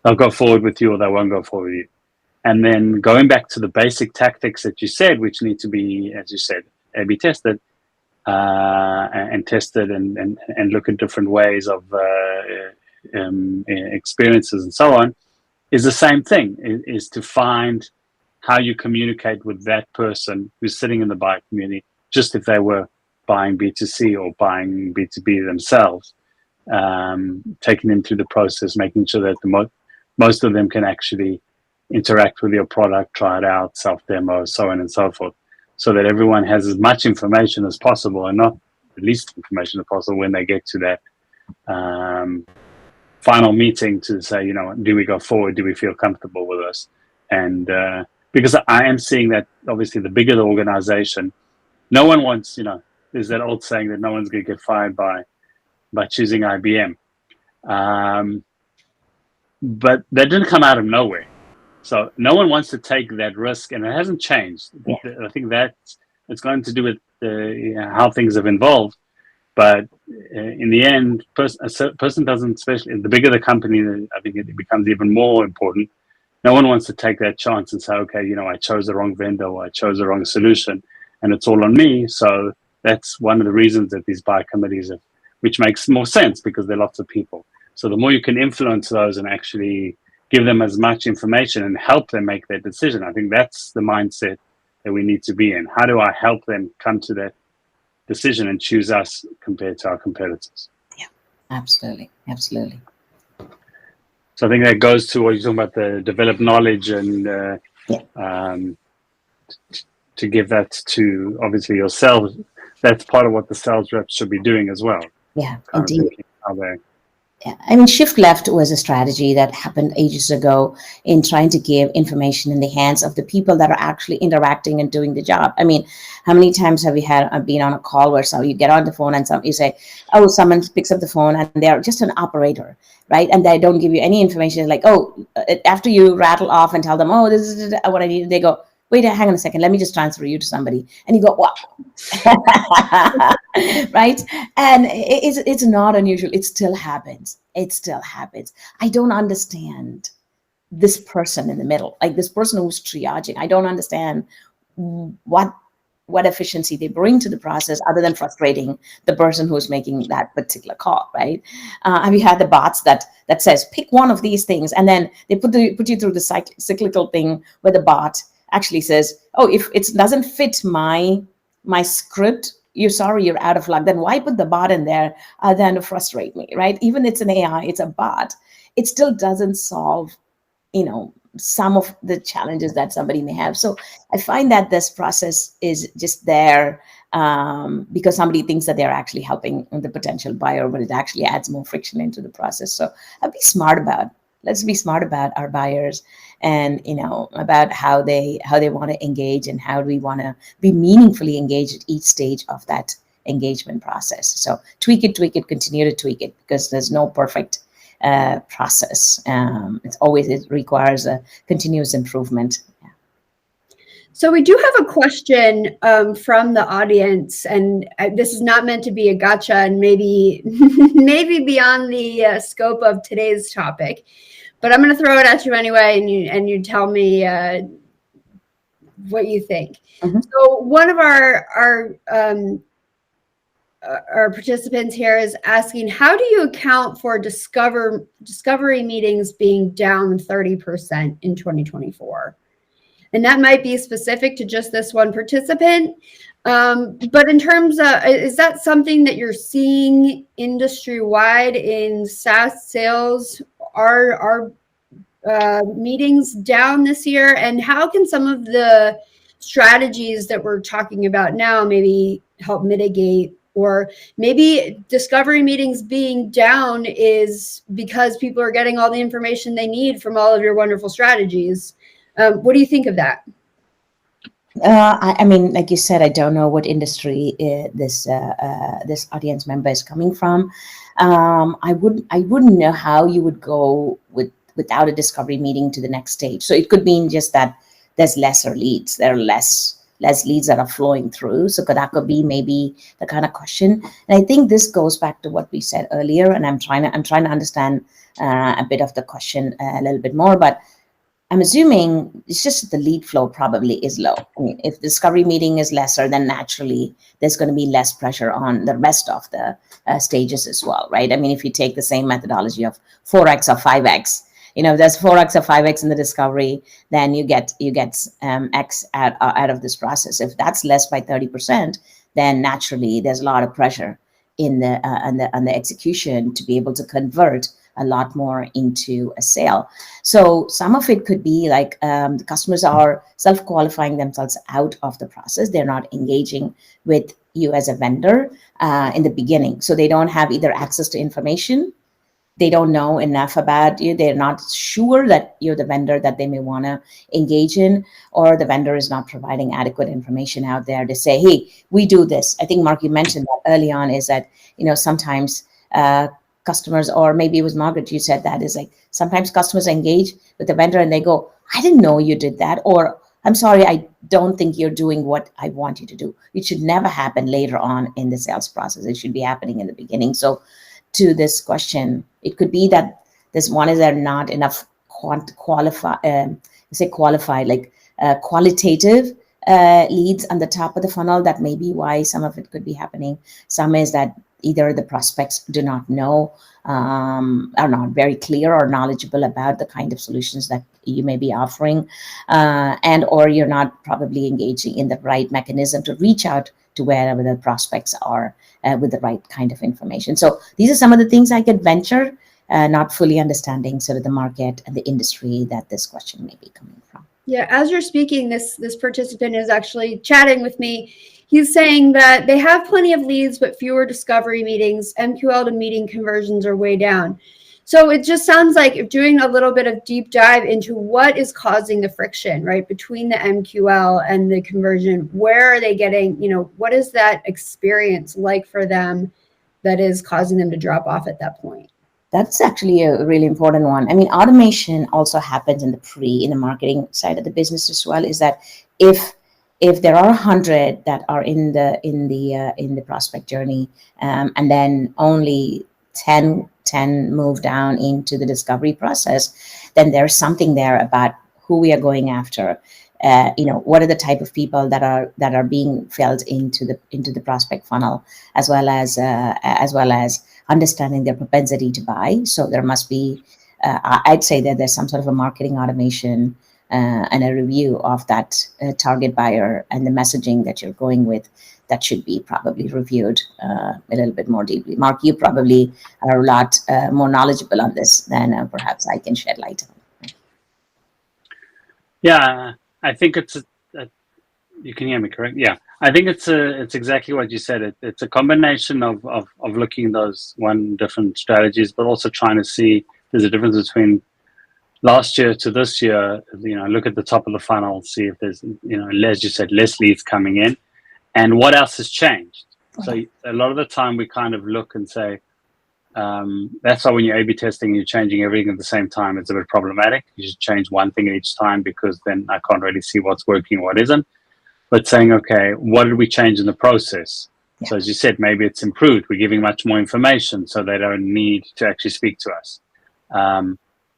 they'll go forward with you or they won't go forward with you. And then going back to the basic tactics that you said, which need to be, as you said, A/B tested and tested and look at different ways of experiences and so on, is the same thing, is to find how you communicate with that person who's sitting in the buyer community, just if they were buying B2C or buying B2B themselves, taking them through the process, making sure that most of them can actually interact with your product, try it out, self-demo, so on and so forth, so that everyone has as much information as possible and not the least information as possible when they get to that final meeting to say, do we go forward? Do we feel comfortable with us? And because I am seeing that, obviously, the bigger the organization, no one wants, there's that old saying that no one's going to get fired by choosing IBM. But that didn't come out of nowhere. So no one wants to take that risk, and it hasn't changed. Yeah. I think it's going to do with how things have evolved. But in the end, a person doesn't, especially the bigger the company, I think it becomes even more important. No one wants to take that chance and say, okay, I chose the wrong vendor or I chose the wrong solution, and it's all on me. So that's one of the reasons that these buyer committees have, which makes more sense because there are lots of people. So the more you can influence those and actually give them as much information and help them make their decision, I think that's the mindset that we need to be in. How do I help them come to that decision and choose us compared to our competitors? Yeah, absolutely. Absolutely. So I think that goes to what you're talking about, the developed knowledge and to give that to, obviously, yourselves. That's part of what the sales reps should be doing as well. Yeah, indeed. Yeah. I mean, shift left was a strategy that happened ages ago in trying to give information in the hands of the people that are actually interacting and doing the job. I mean, how many times have you been on a call where you get on the phone and you say, oh, someone picks up the phone and they're just an operator, right? And they don't give you any information. Like, oh, after you rattle off and tell them, oh, this is what I need, they go, wait, hang on a second, let me just transfer you to somebody. And you go, wow. Right? And it's not unusual. It still happens. It still happens. I don't understand this person in the middle, like this person who's triaging. I don't understand what what efficiency they bring to the process, other than frustrating the person who's making that particular call, right? Have you had the bots that says pick one of these things, and then they put you through the cyclical thing where the bot actually says, oh, if it doesn't fit my script, you're out of luck. Then why put the bot in there other than to frustrate me, right? Even it's an AI, it's a bot, it still doesn't solve, some of the challenges that somebody may have. So I find that this process is just there because somebody thinks that they're actually helping the potential buyer, but it actually adds more friction into the process. So let's be smart about our buyers, and about how they want to engage, and how do we want to be meaningfully engaged at each stage of that engagement process. So tweak it, continue to tweak it, because there's no perfect process. It requires a continuous improvement. Yeah. So we do have a question from the audience, and this is not meant to be a gotcha, and maybe beyond the scope of today's topic, but I'm going to throw it at you anyway, and you tell me what you think. Mm-hmm. So one of our participants here is asking, how do you account for discovery meetings being down 30% in 2024? And that might be specific to just this one participant. But in terms of, is that something that you're seeing industry-wide in SaaS sales? Are meetings down this year? And how can some of the strategies that we're talking about now maybe help mitigate? Or maybe discovery meetings being down is because people are getting all the information they need from all of your wonderful strategies. What do you think of that? I mean, like you said, I don't know what industry this audience member is coming from. I wouldn't know how you would go without a discovery meeting to the next stage. So it could mean just that there's lesser leads. There are less leads that are flowing through. So that could be maybe the kind of question. And I think this goes back to what we said earlier. And I'm trying to understand a bit of the question a little bit more. But I'm assuming it's just that the lead flow probably is low. I mean, if the discovery meeting is lesser, then naturally there's going to be less pressure on the rest of the stages as well, right? I mean, if you take the same methodology of 4x or 5x, if there's 4x or 5x in the discovery, then you get X out of this process. If that's less by 30%, then naturally there's a lot of pressure on the execution to be able to convert a lot more into a sale. So some of it could be like the customers are self-qualifying themselves out of the process. They're not engaging with you as a vendor in the beginning. So they don't have either access to information, they don't know enough about you, they're not sure that you're the vendor that they may want to engage in, or the vendor is not providing adequate information out there to say, hey, we do this. I think, Mark, you mentioned that early on, is that, sometimes customers, or maybe it was Margaret, you said that, is like sometimes customers engage with the vendor and they go, I didn't know you did that, or I'm sorry, I don't think you're doing what I want you to do. It should never happen later on in the sales process. It should be happening in the beginning. So to this question, it could be that this one is there not enough qualified qualitative leads on the top of the funnel. That may be why some of it could be happening. Some is that either the prospects do not know, are not very clear or knowledgeable about the kind of solutions that you may be offering, and or you're not probably engaging in the right mechanism to reach out to wherever the prospects are with the right kind of information. So these are some of the things I could venture, not fully understanding sort of the market and the industry that this question may be coming from. Yeah, as you're speaking, this participant is actually chatting with me. He's saying that they have plenty of leads, but fewer discovery meetings. MQL to meeting conversions are way down. So it just sounds like if doing a little bit of deep dive into what is causing the friction, right, between the MQL and the conversion. Where are they getting, what is that experience like for them that is causing them to drop off at that point? That's actually a really important one. I mean, automation also happens in the marketing side of the business as well. Is that if there are 100 that are in the prospect journey, and then only 10 move down into the discovery process, then there's something there about who we are going after. what are the type of people that are being filled into the prospect funnel, as well as understanding their propensity to buy. So there must be, I'd say that there's some sort of a marketing automation and a review of that target buyer and the messaging that you're going with. That should be probably reviewed a little bit more deeply. Mark, you probably are a lot more knowledgeable on this than perhaps I can shed light on. Yeah, I think you can hear me, correct? Yeah, I think it's exactly what you said. It's a combination of looking at those different strategies, but also trying to see there's a difference between last year to this year. Look at the top of the funnel, see if there's, as you said, less leads coming in, and what else has changed. So a lot of the time we kind of look and say, that's why when you're A/B testing, you're changing everything at the same time. It's a bit problematic. You should change one thing at each time, because then I can't really see what's working and what isn't. But saying, okay, what did we change in the process? Yeah. So as you said, maybe it's improved. We're giving much more information, so they don't need to actually speak to us.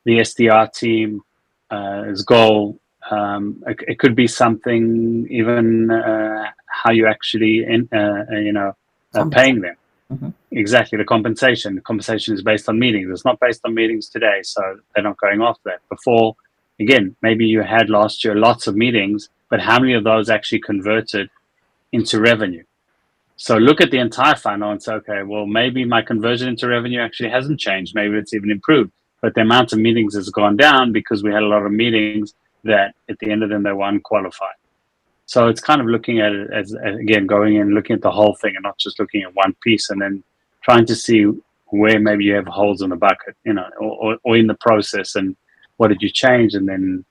The SDR team, its goal, it could be something even how you actually paying them. Mm-hmm. Exactly, the compensation. The compensation is based on meetings. It's not based on meetings today, so they're not going off that. Before, again, maybe you had last year lots of meetings, but how many of those actually converted into revenue? So look at the entire funnel and say, okay, well, maybe my conversion into revenue actually hasn't changed. Maybe it's even improved, but the amount of meetings has gone down because we had a lot of meetings that at the end of them, they weren't qualified. So it's kind of looking at it as, again, going in, looking at the whole thing and not just looking at one piece, and then trying to see where maybe you have holes in the bucket, or in the process, and what did you change, and then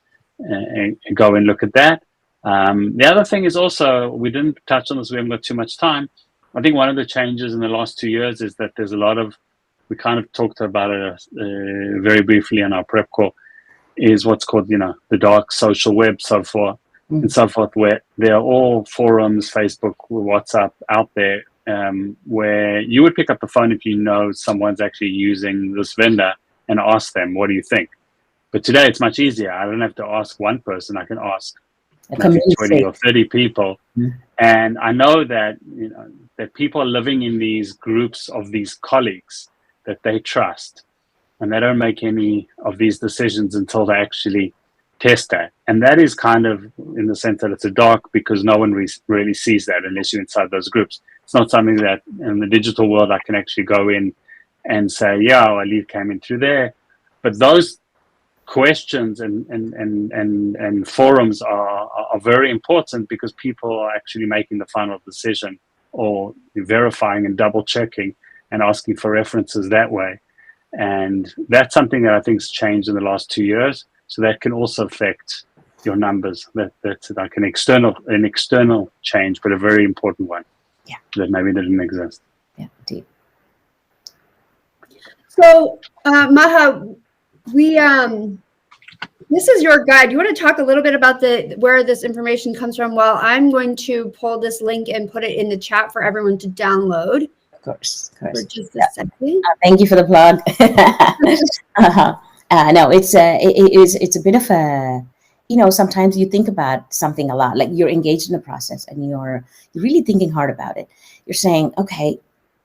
go and look at that. The other thing is also, we didn't touch on this, we haven't got too much time. I think one of the changes in the last 2 years is that there's a lot of, we kind of talked about it very briefly in our prep call, is what's called, the dark social web, so forth, and so forth, where there are all forums, Facebook, WhatsApp out there, where you would pick up the phone if you know someone's actually using this vendor and ask them, what do you think? But today it's much easier. I don't have to ask one person. I can ask 20 or 30 people. Mm-hmm. And I know that, that people are living in these groups of these colleagues that they trust, and they don't make any of these decisions until they actually test that. And that is kind of in the sense that it's a dark, because no one really sees that unless you're inside those groups. It's not something that in the digital world I can actually go in and say, yeah, a lead came in through there. But those questions and forums are very important, because people are actually making the final decision, or verifying and double checking and asking for references that way. And that's something that I think has changed in the last 2 years. So that can also affect your numbers. That's like an external change, but a very important one. Yeah, that maybe didn't exist. Yeah, indeed. So, Maha, this is your guide. You want to talk a little bit about where this information comes from? Well, I'm going to pull this link and put it in the chat for everyone to download. Of course. For just a second. Thank you for the plug. No, it's a bit of a, sometimes you think about something a lot, like you're engaged in the process and you're really thinking hard about it. You're saying, okay,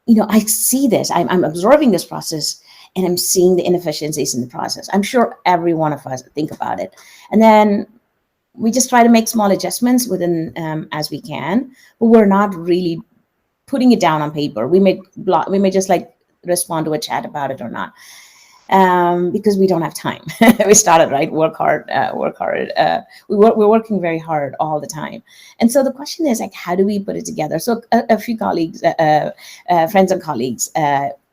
I see this, I'm absorbing this process, and I'm seeing the inefficiencies in the process. I'm sure every one of us think about it. And then we just try to make small adjustments within as we can, but we're not really putting it down on paper. We may just like respond to a chat about it or not. Because we don't have time. We started, right? Work hard. We're working very hard all the time. And so the question is, like, how do we put it together? So a few colleagues, friends and colleagues,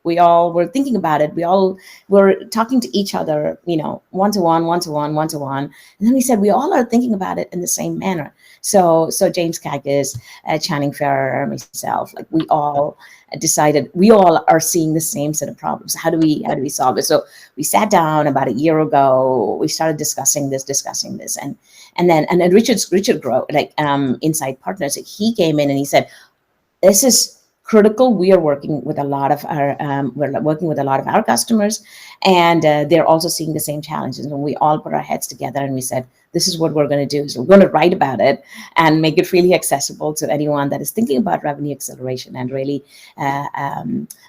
we all were thinking about it. We all were talking to each other, one-to-one. And then we said, we all are thinking about it in the same manner. So James Kakis, Channing Ferrer, myself, like we all decided we all are seeing the same set of problems. How do we solve it? So we sat down about a year ago. We started discussing this, and then Richard Grove, like Insight Partners, he came in and he said, "This is critical. We are working with a lot of our customers, and they're also seeing the same challenges. And we all put our heads together and we said, this is what we're going to do. So we're going to write about it and make it really accessible to anyone that is thinking about revenue acceleration and really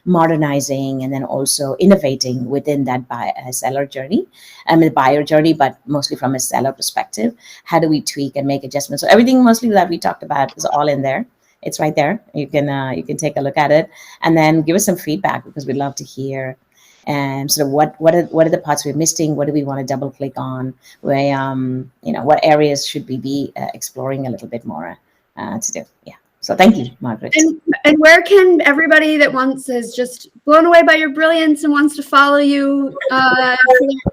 modernizing and then also innovating within that seller journey and the buyer journey, but mostly from a seller perspective. How do we tweak and make adjustments? So everything mostly that we talked about is all in there. It's right there. You can take a look at it and then give us some feedback, because we'd love to hear sort of what are the parts we're missing? What do we want to double click on? Where what areas should we be exploring a little bit more to do? Yeah. So thank you, Margaret. And where can everybody that is just blown away by your brilliance and wants to follow you for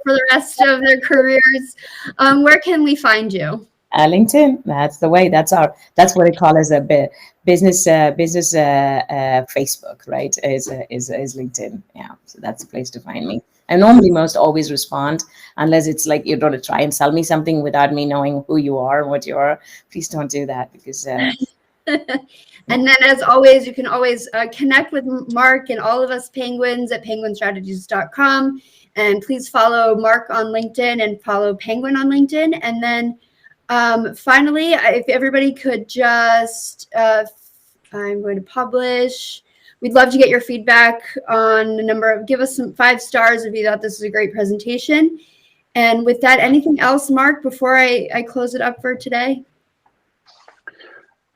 the rest of their careers, where can we find you? LinkedIn. That's the way. That's what they call as a business Facebook, right? Is LinkedIn. Yeah. So that's the place to find me. I normally most always respond, unless it's like you're going to try and sell me something without me knowing who you are and what you are. Please don't do that, because. And then, as always, you can always connect with Mark and all of us Penguins at penguinstrategies.com. And please follow Mark on LinkedIn and follow Penguin on LinkedIn. And then finally, if everybody could just, I'm going to publish. We'd love to get your feedback on the number of, give us some 5 stars if you thought this was a great presentation. And with that, anything else, Mark, before I close it up for today?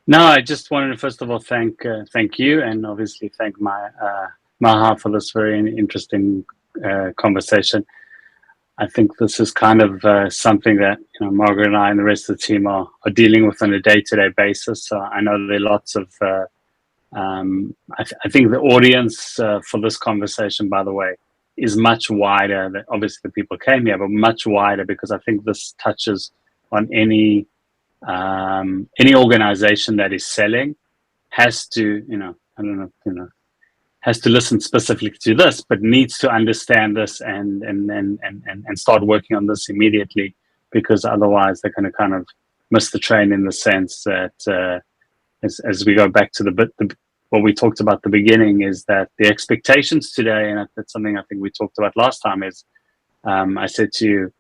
No, I just wanted to first of all thank you, and obviously thank Maha for this very interesting conversation. I think this is kind of something that Margaret and I and the rest of the team are dealing with on a day-to-day basis. So I know there are lots of. I think the audience for this conversation, by the way, is much wider. Than, obviously, the people came here, but much wider, because I think this touches on any organization that is selling has to, has to listen specifically to this, but needs to understand this and start working on this immediately, because otherwise they're going to kind of miss the train, in the sense that as we go back to what we talked about at the beginning, is that the expectations today, and that's something I think we talked about last time, is I said to you,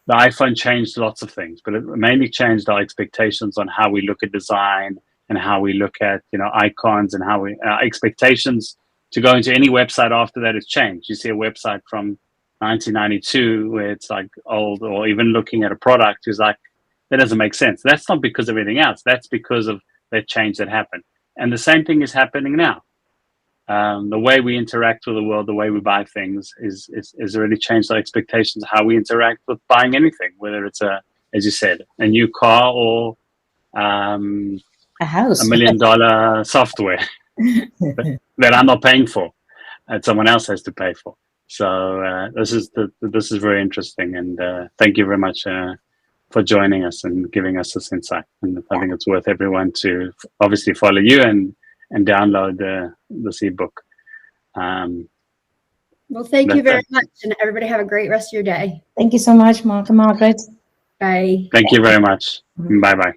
the iPhone changed lots of things, but it mainly changed our expectations on how we look at design and how we look at icons, and how our expectations to go into any website after that has changed. You see a website from 1992 where it's like old, or even looking at a product who's like, that doesn't make sense. That's not because of anything else. That's because of that change that happened. And the same thing is happening now. The way we interact with the world, the way we buy things is already changed our expectations of how we interact with buying anything, whether it's as you said, a new car or a house, $1 million software that I'm not paying for, and someone else has to pay for. So this is very interesting, and thank you very much for joining us and giving us this insight. And I think it's worth everyone to obviously follow you and download this ebook. Well, thank you very much, and everybody have a great rest of your day. Thank you so much, Mark and Margaret. Bye. Thank you very much. Bye-bye.